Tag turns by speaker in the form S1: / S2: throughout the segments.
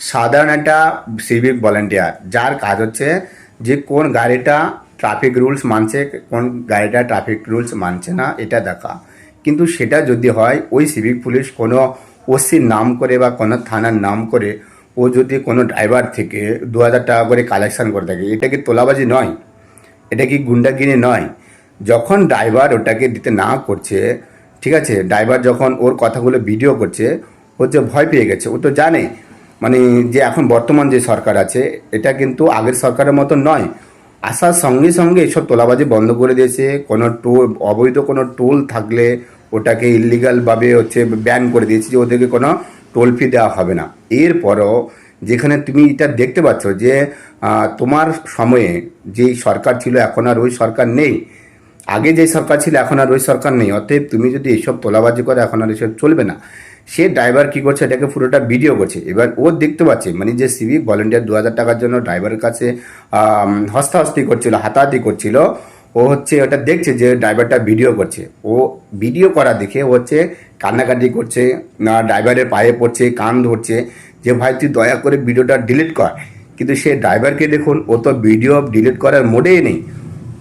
S1: সাধারণ একটা civic volunteer, যার কাজ হচ্ছে যে কোন গাড়িটা ট্রাফিক রুলস মানছে, কোন গাড়িটা ট্রাফিক রুলস মানছে না, এটা দেখা। কিন্তু সেটা যদি হয় ওই সিভিক পুলিশ কোনো ওসির নাম করে বা কোনো থানার নাম করে ও যদি কোনো ড্রাইভার থেকে 2000 টাকা করে কালেকশন করে থাকে, এটা কি তোলাবাজি নয়? এটা কি গুন্ডাগিরি নয়? যখন ড্রাইভার ওটাকে দিতে না করছে, ঠিক আছে, ড্রাইভার যখন ওর কথাগুলো ভিডিও করছে, ও যে ভয় পেয়ে গেছে, ও তো জানে মানে যে এখন বর্তমান যে সরকার আছে এটা কিন্তু আগের সরকারের মতো নয়। আসার সঙ্গে সঙ্গে এসব তোলাবাজি বন্ধ করে দিয়েছে। কোনো টোল, অবৈধ কোনো টোল থাকলে ওটাকে ইলিগালভাবে ব্যান করে দিয়েছে, যে ওদেরকে কোনো টোল ফি দেওয়া হবে না। এরপরও যেখানে তুমি এটা দেখতে পাচ্ছ যে তোমার সময়ে যেই সরকার ছিল এখন আর ওই সরকার নেই, আগে যে সরকার ছিল এখন আর ওই সরকার নেই, অতএব তুমি যদি এসব তোলাবাজি করে এখন আর এসব চলবে না। সে ড্রাইভার কী করছে, এটাকে পুরোটা ভিডিও করছে। এবার ও দেখতে পাচ্ছে মানে যে সিভিক ভলেন্টিয়ার 2000 টাকার জন্য ড্রাইভারের কাছে হস্তাহস্তি করছিল, হাতাহাতি করছিল, ও ওটা দেখছে যে ড্রাইভারটা ভিডিও করছে। ও ভিডিও করা দেখে ও কান্নাকাটি করছে, না ড্রাইভারের পায়ে পড়ছে, কান ধরছে যে ভাই তুই দয়া করে ভিডিওটা ডিলিট কর। কিন্তু সে ড্রাইভারকে দেখুন, ও তো ভিডিও ডিলিট করার মোডেই নেই।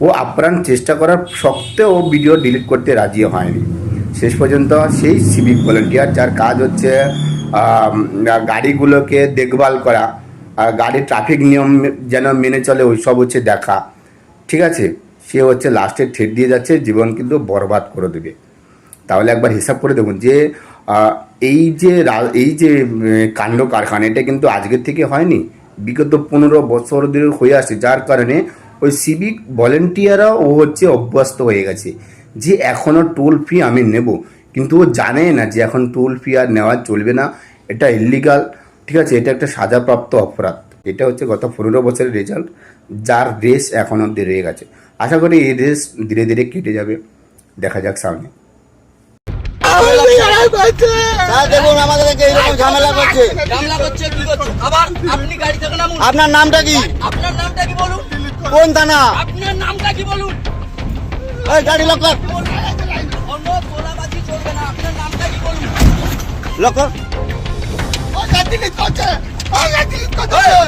S1: ও আপ্রাণ চেষ্টা করার সত্ত্বেও ও ভিডিও ডিলিট করতে রাজি হয়নি। শেষ পর্যন্ত সেই সিভিক ভলেন্টিয়ার, যার কাজ হচ্ছে গাড়িগুলোকে দেখভাল করা, আর গাড়ির ট্রাফিক নিয়ম যেন মেনে চলে ওইসব দেখা, ঠিক আছে, সে লাস্টে ঠেট দিয়ে যাচ্ছে, জীবন কিন্তু বরবাদ করে দেবে। তাহলে একবার হিসাব করে দেখুন যে এই যে কাণ্ড কারখানা, এটা কিন্তু আজকের থেকে হয়নি, বিগত 15 বছর ধরে হয়ে আসছে। যার কারণে ওই সিভিক ভলেন্টিয়াররা ও অভ্যস্ত হয়ে গেছে যে এখনও টোল ফি আমি নেব, কিন্তু ও জানে না যে এখন টোল ফি আর নেওয়া চলবে না, এটা ইলিগাল, ঠিক আছে, এটা একটা সাজাপ্রাপ্ত অপরাধ। এটা গত 15 বছরের রেজাল্ট, যার রেস এখন অব্দি রয়ে গেছে। আশা করি এই রেস ধীরে ধীরে কেটে যাবে, দেখা যাক সামনে।
S2: দেখুন আমাদেরকে এইরকম ঝামেলা করছে। আপনার নামটা কি?
S3: আপনার নামটা কি বলুন?
S2: কোন থানা?
S3: আপনার নামটা কি বলুন?
S2: ওই গাড়ি লক কর,
S3: অন্য তোলাবাজি চলবে না। আপনার নামটা কি বলুন?
S2: লক কর।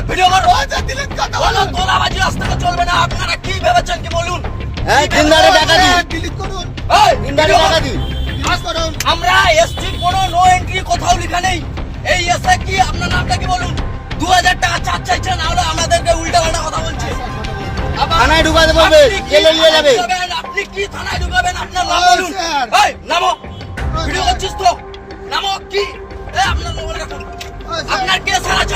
S3: ভিডিও করো। অন্য তোলাবাজি রাস্তাতে চলবে না। আপনারা কি ভেবেছেন কি বলুন?
S2: এই তিনদারে টাকা দি,
S3: এই,
S2: তিনদারে টাকা দি।
S3: আমরা এসটি কোনো নো এন্ট্রি কোথাও লেখা নেই। এই এসে কি আপনার নামটা কি বলুন? 2000 টাকা চার্জ চাইছে, না হলে আমাদেরকে উল্টা পাল্টা কথা বলছে।
S2: থানায় ঢুকাতে বলবে, জেলে নিয়ে যাবে।
S3: আপনি কি থানায় ঢুকাবেন? আপনার নাম বলুন। এই নামো, ভিডিও করছিস তো? নামো। কি আপনার মোবাইল রাখুন। আপনার কেস আছে।